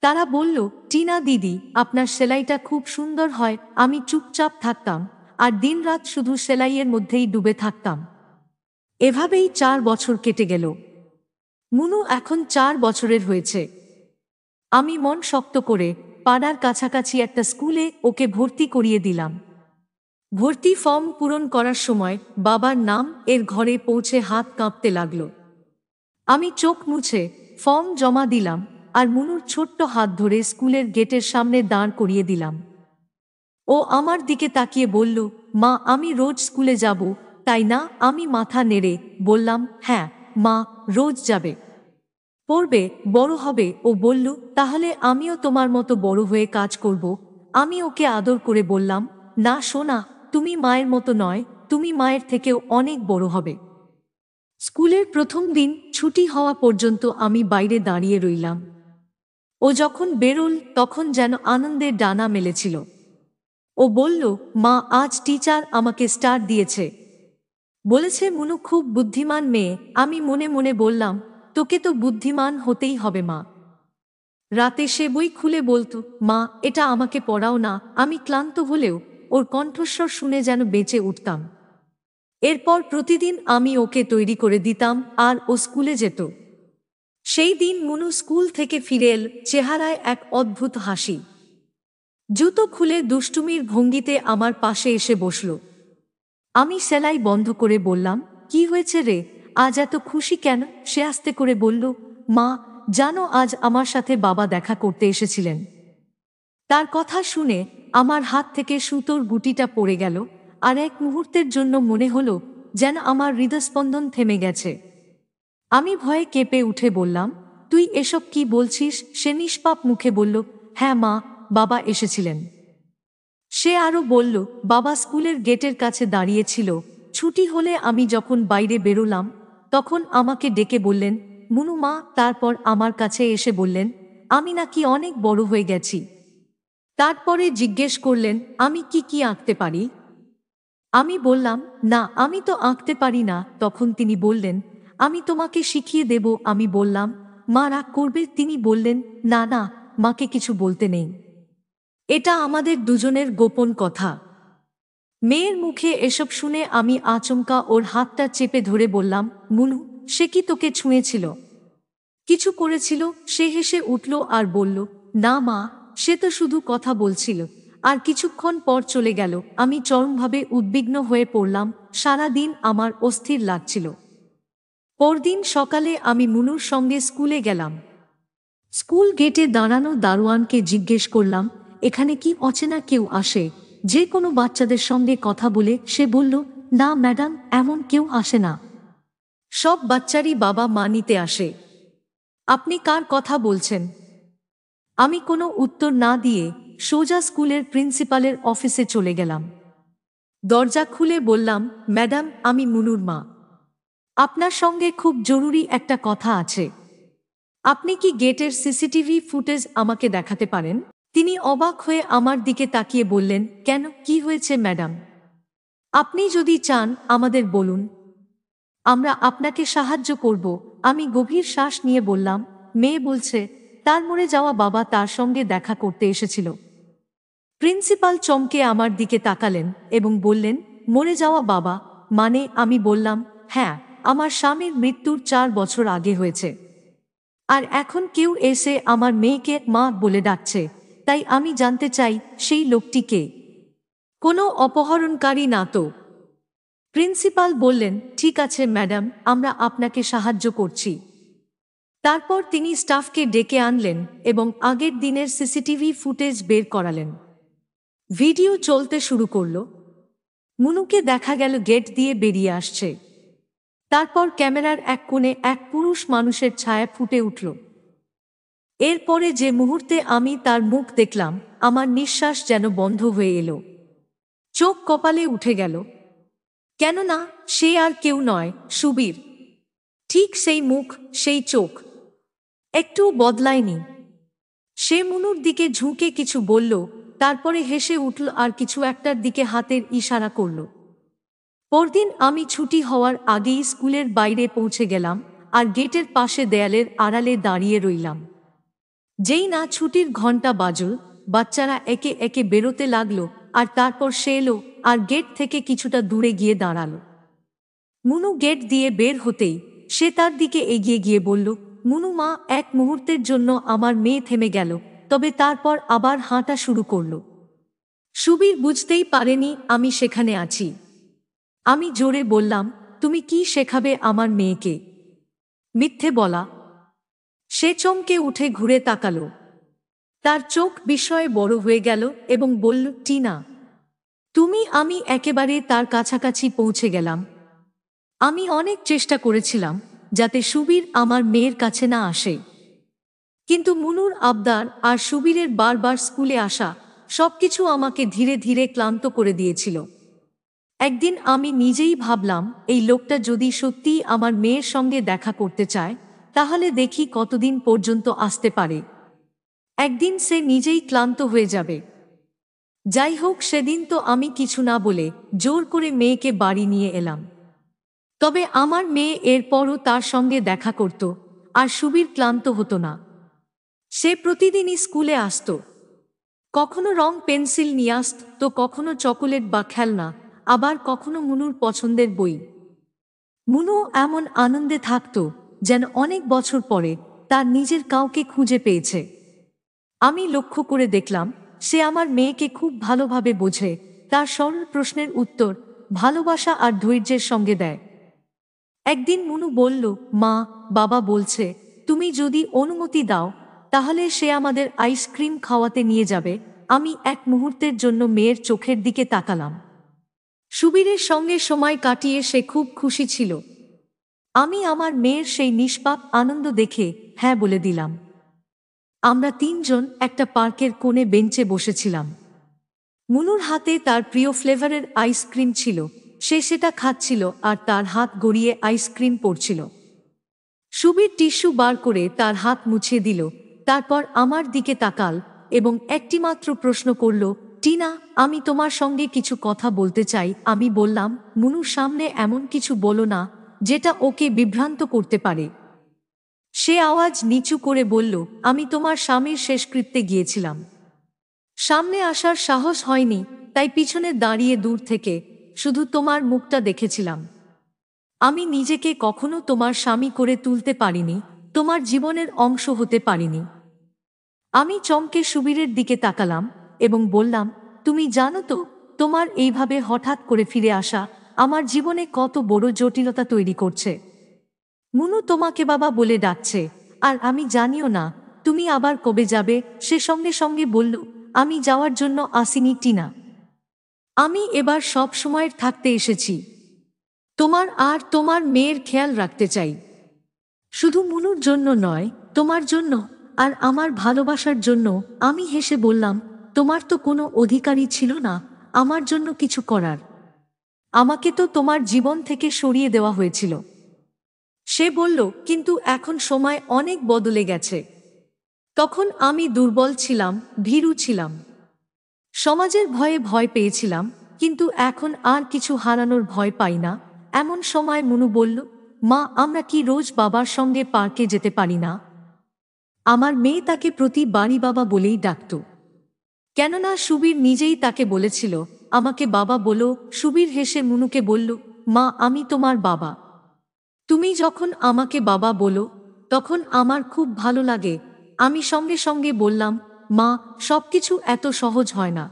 তারা বলল, টিনা দিদি, আপনার সেলাইটা খুব সুন্দর হয়। আমি চুপচাপ থাকতাম আর দিনরাত শুধু সেলাইয়ের মধ্যেই ডুবে থাকতাম। এভাবেই 4 বছর কেটে গেল। মুনু এখন 4 বছরের হয়েছে। আমি মন শক্ত করে পাড়ার কাছাকাছি একটা স্কুলে ওকে ভর্তি করিয়ে দিলাম। ভর্তি ফর্ম পূরণ করার সময় বাবার নাম এর ঘরে পৌঁছে হাত কাঁপতে লাগল। আমি চোখ মুছে ফর্ম জমা দিলাম আর মুনুর ছোট্ট হাত ধরে স্কুলের গেটের সামনে দাঁড় করিয়ে দিলাম। ও আমার দিকে তাকিয়ে বলল, মা আমি রোজ স্কুলে যাব তাই না? আমি মাথা নেড়ে বললাম, হ্যাঁ মা, রোজ যাবে, পড়বে, বড় হবে। ও বলল, তাহলে আমিও তোমার মতো বড় হয়ে কাজ করব। আমি ওকে আদর করে বললাম, না সোনা, তুমি মায়ের মতো নয়, তুমি মায়ের থেকেও অনেক বড় হবে। স্কুলের প্রথম দিন ছুটি হওয়া পর্যন্ত আমি বাইরে দাঁড়িয়ে রইলাম। ও যখন বেরোল তখন যেন আনন্দের ডানা মেলেছিল। ও বলল, মা আজ টিচার আমাকে স্টার দিয়েছে, বলেছে মুনু খুব বুদ্ধিমান মেয়ে। আমি মনে মনে বললাম, তোকে তো বুদ্ধিমান হতেই হবে মা। রাতে সে বই খুলে বলতো, মা এটা আমাকে পড়াও না। আমি ক্লান্ত হলেও ওর কণ্ঠস্বর শুনে যেন বেঁচে উঠতাম। এরপর প্রতিদিন আমি ওকে তৈরি করে দিতাম আর ও স্কুলে যেত। সেই দিন মুনু স্কুল থেকে ফিরে এল, চেহারায় এক অদ্ভুত হাসি। জুতো খুলে দুষ্টুমির ভঙ্গিতে আমার পাশে এসে বসল। আমি সেলাই বন্ধ করে বললাম, কি হয়েছে রে, আজ এত খুশি কেন? সে আস্তে করে বলল, মা জানো আজ আমার সাথে বাবা দেখা করতে এসেছিলেন। তার কথা শুনে আমার হাত থেকে সুতোর গুটিটা পড়ে গেল আর এক মুহূর্তের জন্য মনে হলো যেন আমার হৃদস্পন্দন থেমে গেছে। আমি ভয়ে কেঁপে উঠে বললাম, তুই এসব কি বলছিস? সে নিষ্পাপ মুখে বলল, হ্যাঁ মা, বাবা এসেছিলেন। সে আরও বলল, বাবা স্কুলের গেটের কাছে দাঁড়িয়েছিল। ছুটি হলে আমি যখন বাইরে বেরোলাম তখন আমাকে ডেকে বললেন, মুনু মা। তারপর আমার কাছে এসে বললেন, আমি নাকি অনেক বড় হয়ে গেছি। তারপরে জিজ্ঞেস করলেন, আমি কি কি আঁকতে পারি। আমি বললাম, না আমি তো আঁকতে পারি না। তখন তিনি বললেন, আমি তোমাকে শিখিয়ে দেব। আমি বললাম, মা রাগ করবে। তিনি বললেন, না না, মাকে কিছু বলতে নেই, এটা আমাদের দুজনের গোপন কথা। মেয়ের মুখে এসব শুনে আমি আচমকা ওর হাতটা চেপে ধরে বললাম, মুনু সে কি তোকে ছুঁয়েছিল, কিছু করেছিল? সে হেসে উঠল আর বলল, না মা, সে তো শুধু কথা বলছিল। আর কিছুক্ষণ পর চলে গেল। আমি চরমভাবে উদ্বিগ্ন হয়ে পড়লাম। সারা দিন আমার অস্থির লাগছিল। পরদিন সকালে আমি মুনুর সঙ্গে স্কুলে গেলাম। স্কুল গেটে দাঁড়ানো দারোয়ানকে জিজ্ঞেস করলাম, এখানে কি অচেনা কেউ আসে? যে কোনো বাচ্চাদের সঙ্গে কথা বলে সে বলল, না ম্যাডাম, এমন কেউ আসে না, সব বাচ্চারই বাবা মা নিতে আসে। আপনি কার কথা বলছেন? আমি কোনো উত্তর না দিয়ে সোজা স্কুলের প্রিন্সিপালের অফিসে চলে গেলাম। দরজা খুলে বললাম, ম্যাডাম আমি মুনুর মা, আপনার সঙ্গে খুব জরুরি একটা কথা আছে। আপনি কি গেটের সিসিটিভি ফুটেজ আমাকে দেখাতে পারেন? তিনি অবাক হয়ে আমার দিকে তাকিয়ে বললেন, কেন, কি হয়েছে ম্যাডাম? আপনি যদি চান আমাদের বলুন, আমরা আপনাকে সাহায্য করব। আমি গভীর শ্বাস নিয়ে বললাম, মেয়ে বলছে তার মরে যাওয়া বাবা তার সঙ্গে দেখা করতে এসেছিল। প্রিন্সিপাল চমকে আমার দিকে তাকালেন এবং বললেন, মরে যাওয়া বাবা মানে? আমি বললাম, হ্যাঁ, আমার স্বামীর মৃত্যুর 4 বছর আগে হয়েছে। আর এখন কেউ এসে আমার মেয়েকে মা বলে ডাকছে। তাই আমি জানতে চাই সেই লোকটি কে? কোনো অপহরণকারী না তো? প্রিন্সিপাল বললেন, ঠিক আছে ম্যাডাম, আমরা আপনাকে সাহায্য করছি। তারপর তিনি স্টাফকে ডেকে আনলেন এবং আগের দিনের সিসিটিভি ফুটেজ বের করালেন। ভিডিও চলতে শুরু করল। মুনুকে দেখা গেল গেট দিয়ে বেরিয়ে আসছে। তারপর ক্যামেরার এক কোণে এক পুরুষ মানুষের ছায়া ফুটে উঠল। এরপরে যে মুহূর্তে আমি তার মুখ দেখলাম, আমার নিঃশ্বাস যেন বন্ধ হয়ে এলো। চোখ কপালে উঠে গেল। কেননা সে আর কেউ নয়, সুবীর। ঠিক সেই মুখ, সেই চোখ, একটুও বদলায়নি। সে মুনুর দিকে ঝুঁকে কিছু বলল, তারপরে হেসে উঠল আর কিছু একটার দিকে হাতের ইশারা করল। পরদিন আমি ছুটি হওয়ার আগেই স্কুলের বাইরে পৌঁছে গেলাম আর গেটের পাশে দেয়ালের আড়ালে দাঁড়িয়ে রইলাম। যেই না ছুটির ঘণ্টা বাজল, বাচ্চারা একে একে বেরোতে লাগলো আর তারপর সে এলো আর গেট থেকে কিছুটা দূরে গিয়ে দাঁড়ালো। মুনু গেট দিয়ে বের হতেই সে তার দিকে এগিয়ে গিয়ে বলল, মুনু মা, এক মুহূর্তের জন্য আমার মেয়ে থেমে গেল, তবে তারপর আবার হাঁটা শুরু করল। সুবীর বুঝতেই পারেনি আমি সেখানে আছি। আমি জোরে বললাম, তুমি কি শেখাবে আমার মেয়েকে? মিথ্যে বলা। সে চমকে উঠে ঘুরে তাকালো। তার চোখ বিস্ময়ে বড় হয়ে গেল এবং বলল, টিনা তুমি? আমি একেবারে তার কাছাকাছি পৌঁছে গেলাম। আমি অনেক চেষ্টা করেছিলাম যাতে সুবীর আমার মেয়ের কাছে না আসে, কিন্তু মুনুর আবদার আর সুবীরের বারবার স্কুলে আসা সবকিছু আমাকে ধীরে ধীরে ক্লান্ত করে দিয়েছিল। একদিন আমি নিজেই ভাবলাম, এই লোকটা যদি সত্যিই আমার মেয়ের সঙ্গে দেখা করতে চায়, তাহলে দেখি কতদিন পর্যন্ত আসতে পারে। একদিন সে নিজেই ক্লান্ত হয়ে যাবে। যাই হোক, সেদিন তো আমি কিছু না বলে জোর করে মেয়েকে বাড়ি নিয়ে এলাম। তবে আমার মেয়ে এরপরও তার সঙ্গে দেখা করত, আর সুবীর ক্লান্ত হতো না। সে প্রতিদিনই স্কুলে আসত। কখনো রং পেন্সিল নিয়ে আসত, তো কখনো চকোলেট বা খেলনা, আবার কখনো মুনুর পছন্দের বই। মুনু এমন আনন্দে থাকত যেন অনেক বছর পরে তার নিজের কাউকে খুঁজে পেয়েছে। আমি লক্ষ্য করে দেখলাম, সে আমার মেয়েকে খুব ভালোভাবে বোঝে, তার সরল প্রশ্নের উত্তর ভালোবাসা আর ধৈর্যের সঙ্গে দেয়। একদিন মুনু বলল, মা, বাবা বলছে তুমি যদি অনুমতি দাও তাহলে সে আমাদের আইসক্রিম খাওয়াতে নিয়ে যাবে। আমি এক মুহূর্তের জন্য মেয়ের চোখের দিকে তাকালাম। সুবীরের সঙ্গে সময় কাটিয়ে সে খুব খুশি ছিল। আমি আমার মেয়ের সেই নিষ্পাপ আনন্দ দেখে হ্যাঁ বলে দিলাম। আমরা তিনজন একটা পার্কের কোণে বেঞ্চে বসেছিলাম। মুনুর হাতে তার প্রিয় ফ্লেভারের আইসক্রিম ছিল। সে সেটা খাচ্ছিল আর তার হাত গড়িয়ে আইসক্রিম পড়ছিল। সুবীর টিস্যু বার করে তার হাত মুছিয়ে দিল, তারপর আমার দিকে তাকাল এবং একটিমাত্র প্রশ্ন করল, টিনা, আমি তোমার সঙ্গে কিছু কথা বলতে চাই। আমি বললাম, মুনুর সামনে এমন কিছু বলো না যেটা ওকে বিভ্রান্ত করতে পারে। সে আওয়াজ নিচু করে বলল, আমি তোমার স্বামীর শেষকৃত্যে গিয়েছিলাম। সামনে আসার সাহস হয়নি, তাই পিছনে দাঁড়িয়ে দূর থেকে শুধু তোমার মুখটা দেখেছিলাম। আমি নিজেকে কখনো তোমার স্বামী করে তুলতে পারিনি, তোমার জীবনের অংশ হতে পারিনি। আমি চমকে সুবীরের দিকে তাকালাম এবং বললাম, তুমি জানো তো, তোমার এইভাবে হঠাৎ করে ফিরে আসা আমার জীবনে কত বড় জটিলতা তৈরি করছে। মুনু তোমাকে বাবা বলে ডাকছে, আর আমি জানিও না তুমি আবার কবে যাবে। সে সঙ্গে সঙ্গে বলল, আমি যাওয়ার জন্য আসিনি টিনা। আমি এবার সব সময়ের থাকতে এসেছি। তোমার আর তোমার মেয়ের খেয়াল রাখতে চাই। শুধু মুনুর জন্য নয়, তোমার জন্য আর আমার ভালোবাসার জন্য। আমি হেসে বললাম, তোমার তো কোনো অধিকারই ছিল না আমার জন্য কিছু করার। আমাকে তো তোমার জীবন থেকে সরিয়ে দেওয়া হয়েছিল। সে বলল, কিন্তু এখন সময় অনেক বদলে গেছে। তখন আমি দুর্বল ছিলাম, ভীরু ছিলাম, সমাজের ভয়ে ভয় পেয়েছিলাম, কিন্তু এখন আর কিছু হারানোর ভয় পাই না। এমন সময় মুনু বলল, মা, আমরা কি রোজ বাবার সঙ্গে পার্কে যেতে পারি না? আমার মেয়ে তাকে প্রতিবারই বাবা বলেই ডাকত, কেননা সুবীর নিজেই তাকে বলেছিল, আমাকে বাবা বলো। সুবীর হেসে মুনুকে বলল, মা, আমি তোমার বাবা। তুমি যখন আমাকে বাবা বলো তখন আমার খুব ভালো লাগে। আমি সঙ্গে সঙ্গে বললাম, মা, সবকিছু এত সহজ হয় না।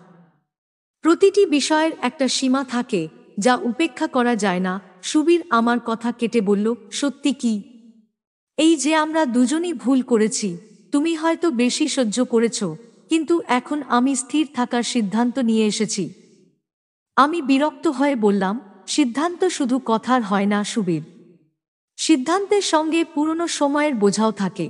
প্রতিটি বিষয়ের একটা সীমা থাকে যা উপেক্ষা করা যায় না। সুবীর আমার কথা কেটে বলল, সত্যি কি? এই যে আমরা দুজনই ভুল করেছি। তুমি হয়তো বেশি সহ্য করেছ, কিন্তু এখন আমি স্থির থাকার সিদ্ধান্ত নিয়ে এসেছি। আমি বিরক্ত হয়ে বললাম, সিদ্ধান্ত শুধু কথার হয় না সুবীর। সিদ্ধান্তের সঙ্গে পুরনো সময়ের বোঝাও থাকে,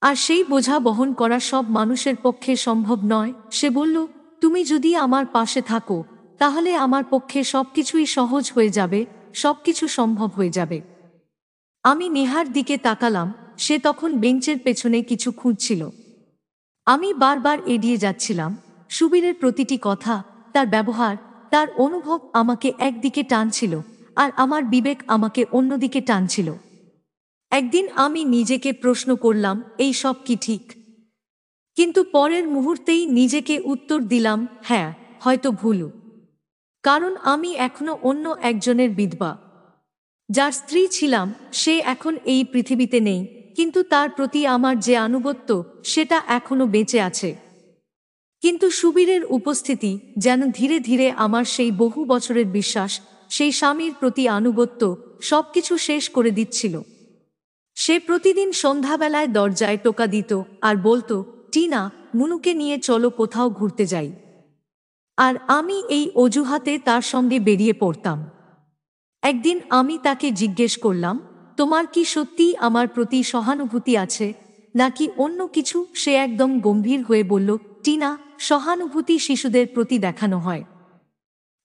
আর সেই বোঝা বহন করা সব মানুষের পক্ষে সম্ভব নয়। সে বলল, তুমি যদি আমার পাশে থাকো তাহলে আমার পক্ষে সবকিছুই সহজ হয়ে যাবে, সবকিছু সম্ভব হয়ে যাবে। আমি নেহার দিকে তাকালাম। সে তখন বেঞ্চের পেছনে কিছু খুঁজছিল। আমি বারবার এড়িয়ে যাচ্ছিলাম। সুবীরের প্রতিটি কথা, তার ব্যবহার, তার অনুভব আমাকে একদিকে টানছিল, আর আমার বিবেক আমাকে অন্যদিকে টানছিল। একদিন আমি নিজেকে প্রশ্ন করলাম, এই সব কি ঠিক? কিন্তু পরের মুহূর্তেই নিজেকে উত্তর দিলাম, হ্যাঁ, হয়তো ভুল, কারণ আমি এখনো অন্য একজনের বিধবা। যার স্ত্রী ছিলাম সে এখন এই পৃথিবীতে নেই, কিন্তু তার প্রতি আমার যে আনুগত্য সেটা এখনো বেঁচে আছে। কিন্তু সুবীরের উপস্থিতি যেন ধীরে ধীরে আমার সেই বহু বছরের বিশ্বাস, সেই স্বামীর প্রতি আনুগত্য সবকিছু শেষ করে দিচ্ছিল। সে প্রতিদিন সন্ধ্যাবেলায় দরজায় টোকা দিত আর বলতো, টিনা, মুনুকে নিয়ে চলো কোথাও ঘুরতে যাই। আর আমি এই অজুহাতে তার সঙ্গে বেরিয়ে পড়তাম। একদিন আমি তাকে জিজ্ঞেস করলাম, তোমার কি সত্যিই আমার প্রতি সহানুভূতি আছে নাকি অন্য কিছু? সে একদম গম্ভীর হয়ে বলল, টিনা, সহানুভূতি শিশুদের প্রতি দেখানো হয়,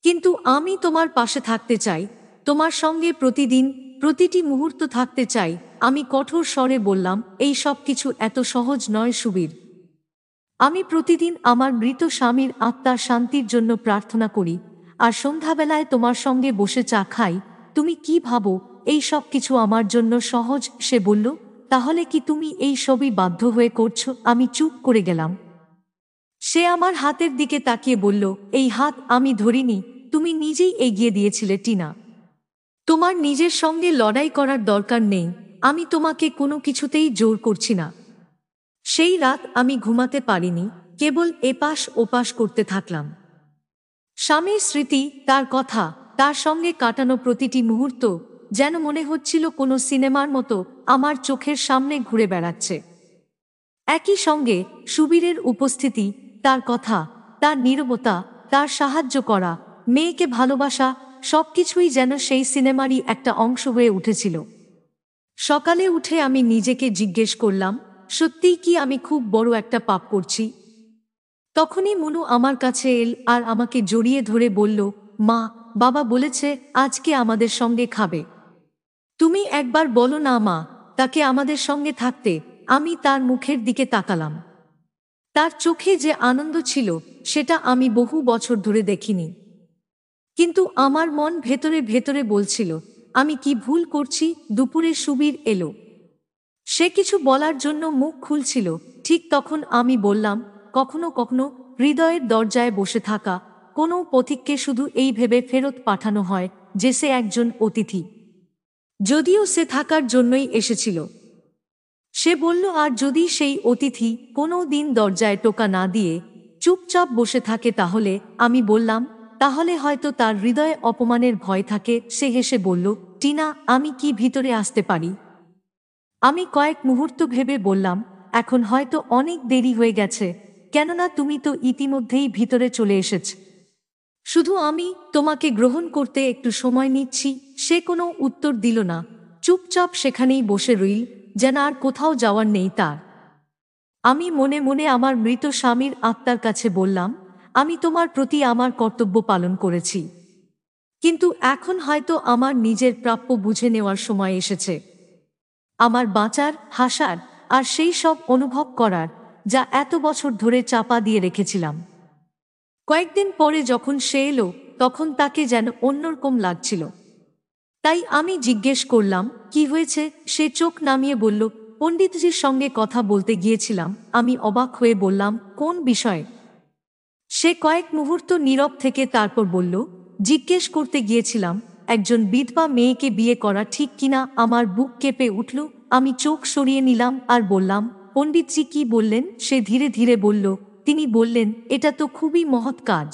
কিন্তু আমি তোমার পাশে থাকতে চাই, তোমার সঙ্গে প্রতিদিন প্রতিটি মুহূর্ত থাকতে চাই। আমি কঠোর স্বরে বললাম, এই সব কিছু এত সহজ নয় সুবীর। আমি প্রতিদিন আমার মৃত স্বামীর আত্মার শান্তির জন্য প্রার্থনা করি, আর সন্ধ্যাবেলায় তোমার সঙ্গে বসে চা খাই। তুমি কি ভাবো এই সব কিছু আমার জন্য সহজ? সে বলল, তাহলে কি তুমি এই সবই বাধ্য হয়ে করছো? আমি চুপ করে গেলাম। সে আমার হাতের দিকে তাকিয়ে বলল, এই হাত আমি ধরিনি, তুমি নিজেই এগিয়ে দিয়েছিলে টিনা। তোমার নিজের সঙ্গে লড়াই করার দরকার নেই, আমি তোমাকে কোনো কিছুতেই জোর করছি না। সেই রাত আমি ঘুমাতে পারিনি, কেবল এপাশ ওপাশ করতে থাকলাম। স্বামীর স্মৃতি, তার কথা, তার সঙ্গে কাটানো প্রতিটি মুহূর্ত যেন মনে হচ্ছিল কোনো সিনেমার মতো আমার চোখের সামনে ঘুরে বেড়াচ্ছে। একই সঙ্গে সুবীরের উপস্থিতি, তার কথা, তার নীরবতা, তার সাহায্য করা, মেয়েকে ভালোবাসা, সবকিছুই যেন সেই সিনেমারই একটা অংশ হয়ে উঠেছিল। সকালে উঠে আমি নিজেকে জিজ্ঞেস করলাম, সত্যিই কি আমি খুব বড় একটা পাপ করছি? তখনই মনু আমার কাছে এল আর আমাকে জড়িয়ে ধরে বলল, মা, বাবা বলেছে আজকে আমাদের সঙ্গে খাবে। তুমি একবার বলো না মা, তাকে আমাদের সঙ্গে থাকতে। আমি তার মুখের দিকে তাকালাম। তার চোখে যে আনন্দ ছিল সেটা আমি বহু বছর ধরে দেখিনি। কিন্তু আমার মন ভেতরে ভেতরে বলছিল, আমি কি ভুল করছি? দুপুরে সুবীর এলো। সে কিছু বলার জন্য মুখ খুলছিল, ঠিক তখন আমি বললাম, কখনো কখনো হৃদয়ের দরজায় বসে থাকা কোনো পথিককে শুধু এই ভেবে ফেরত পাঠানো হয় যে সে একজন অতিথি, যদিও সে থাকার জন্যই এসেছিল। সে বলল, আর যদি সেই অতিথি কোনো দিন দরজায় টোকা না দিয়ে চুপচাপ বসে থাকে তাহলে? আমি বললাম, তাহলে হয়তো তার হৃদয়ে অপমানের ভয় থাকে। সে হেসে বলল, টিনা, আমি কি ভিতরে আসতে পারি? আমি কয়েক মুহূর্ত ভেবে বললাম, এখন হয়তো অনেক দেরি হয়ে গেছে, কেননা তুমি তো ইতিমধ্যেই ভিতরে চলে এসেছ। শুধু আমি তোমাকে গ্রহণ করতে একটু সময় নিচ্ছি। সে কোনো উত্তর দিল না, চুপচাপ সেখানেই বসে রইল, যেন আর কোথাও যাওয়ার নেই তার। আমি মনে মনে আমার মৃত স্বামীর আত্মার কাছে বললাম, আমি তোমার প্রতি আমার কর্তব্য পালন করেছি, কিন্তু এখন হয়তো আমার নিজের প্রাপ্য বুঝে নেওয়ার সময় এসেছে। আমার বাঁচার, হাসার আর সেই সব অনুভব করার যা এত বছর ধরে চাপা দিয়ে রেখেছিলাম। কয়েকদিন পরে যখন সে এলো তখন তাকে যেন অন্যরকম লাগছিল। তাই আমি জিজ্ঞেস করলাম, কি হয়েছে? সে চোখ নামিয়ে বলল, পণ্ডিতজির সঙ্গে কথা বলতে গিয়েছিলাম। আমি অবাক হয়ে বললাম, কোন বিষয়ে? সে কয়েক মুহূর্ত নীরব থেকে তারপর বলল, জিজ্ঞেস করতে গিয়েছিলাম একজন বিধবা মেয়েকে বিয়ে করা ঠিক কিনা। আমার বুক কেঁপে উঠল। আমি চোখ সরিয়ে নিলাম আর বললাম, পণ্ডিতজি কি বললেন? সে ধীরে ধীরে বলল, তিনি বললেন, এটা তো খুবই মহৎ কাজ।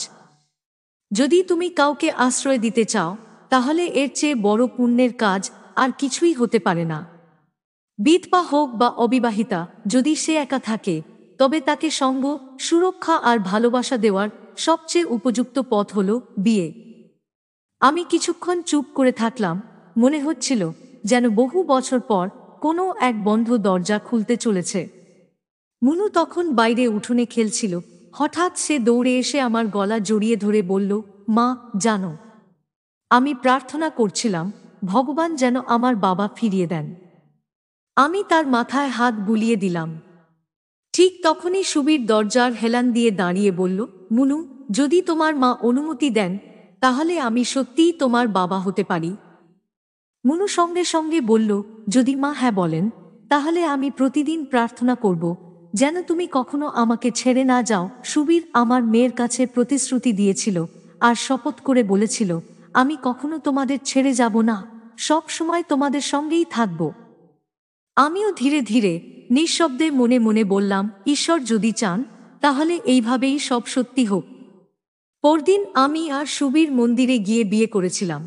যদি তুমি কাউকে আশ্রয় দিতে চাও তাহলে এর চেয়ে বড় পুণ্যের কাজ আর কিছুই হতে পারে না। বিধবা হোক বা অবিবাহিতা, যদি সে একা থাকে তবে তাকে সঙ্গ, সুরক্ষা আর ভালোবাসা দেওয়ার সবচেয়ে উপযুক্ত পথ হল বিয়ে। আমি কিছুক্ষণ চুপ করে থাকলাম। মনে হচ্ছিল যেন বহু বছর পর কোনো এক বন্ধ দরজা খুলতে চলেছে। মুনু তখন বাইরে উঠোনে খেলছিল। হঠাৎ সে দৌড়ে এসে আমার গলা জড়িয়ে ধরে বলল, মা, জানো, আমি প্রার্থনা করছিলাম ভগবান যেন আমার বাবা ফিরিয়ে দেন। আমি তার মাথায় হাত বুলিয়ে দিলাম। ঠিক তখনই সুবীর দরজার হেলান দিয়ে দাঁড়িয়ে বলল, মুনু, যদি তোমার মা অনুমতি দেন তাহলে আমি সত্যিই তোমার বাবা হতে পারি। মুনু সঙ্গে সঙ্গে বলল, যদি মা হ্যাঁ বলেন তাহলে আমি প্রতিদিন প্রার্থনা করব যেন তুমি কখনো আমাকে ছেড়ে না যাও। সুবীর আমার মেয়ের কাছে প্রতিশ্রুতি দিয়েছিল আর শপথ করে বলেছিল, আমি কখনো তোমাদের ছেড়ে যাব না। সব সময় তোমাদের সঙ্গেই থাকব। আমিও ধীরে ধীরে নিঃশব্দে মনে মনে বললাম, ঈশ্বর যদি চান তাহলে এইভাবেই সব সত্যি হোক। পরদিন আমি আর সুবীর মন্দিরে গিয়ে বিয়ে করেছিলাম।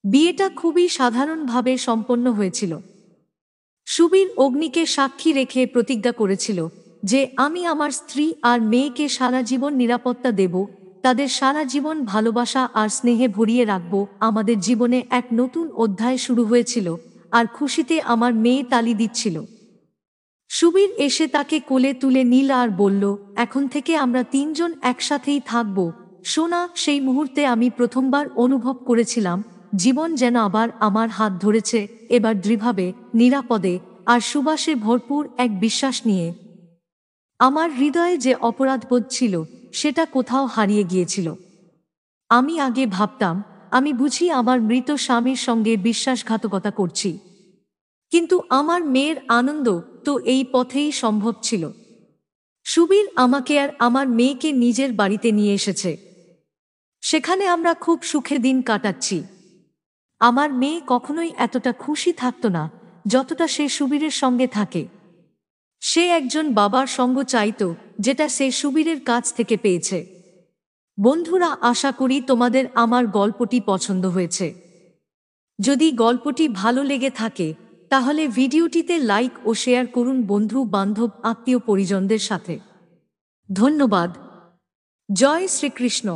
বিয়েটা খুবই সাধারণভাবে সম্পন্ন হয়েছিল। সুবীর অগ্নিকে সাক্ষী রেখে প্রতিজ্ঞা করেছিল যে আমি আমার স্ত্রী আর মেয়েকে সারা জীবন নিরাপত্তা দেব, তাদের সারা জীবন ভালোবাসা আর স্নেহে ভরিয়ে রাখব। আমাদের জীবনে এক নতুন অধ্যায় শুরু হয়েছিল, আর খুশিতে আমার মেয়ে তালি দিচ্ছিল। সুবীর এসে তাকে কোলে তুলে নিল আর বলল, এখন থেকে আমরা তিনজন একসাথেই থাকব। সোনা, সেই মুহূর্তে আমি প্রথমবার অনুভব করেছিলাম জীবন যেন আবার আমার হাত ধরেছে, এবার দৃঢ়ভাবে, নিরাপদে আর সুবাসে ভরপুর এক বিশ্বাস নিয়ে। আমার হৃদয়ে যে অপরাধবোধ ছিল সেটা কোথাও হারিয়ে গিয়েছিল। আমি আগে ভাবতাম আমি বুঝি আমার মৃত স্বামীর সঙ্গে বিশ্বাসঘাতকতা করছি, কিন্তু আমার মেয়ের আনন্দ তো এই পথেই সম্ভব ছিল। সুবীর আমাকে আর আমার মেয়েকে নিজের বাড়িতে নিয়ে এসেছে। সেখানে আমরা খুব সুখে দিন কাটাচ্ছি। আমার মেয়ে কখনোই এতটা খুশি থাকত না যতটা সে সুবীরের সঙ্গে থাকে। সে একজন বাবার সঙ্গ চাইত, যেটা সে সুবীরের কাছ থেকে পেয়েছে। বন্ধুরা, আশা করি তোমাদের আমার গল্পটি পছন্দ হয়েছে। যদি গল্পটি ভালো লেগে থাকে তাহলে ভিডিওটিতে লাইক ও শেয়ার করুন বন্ধু বান্ধব আত্মীয় পরিজনদের সাথে। ধন্যবাদ। জয় শ্রীকৃষ্ণ।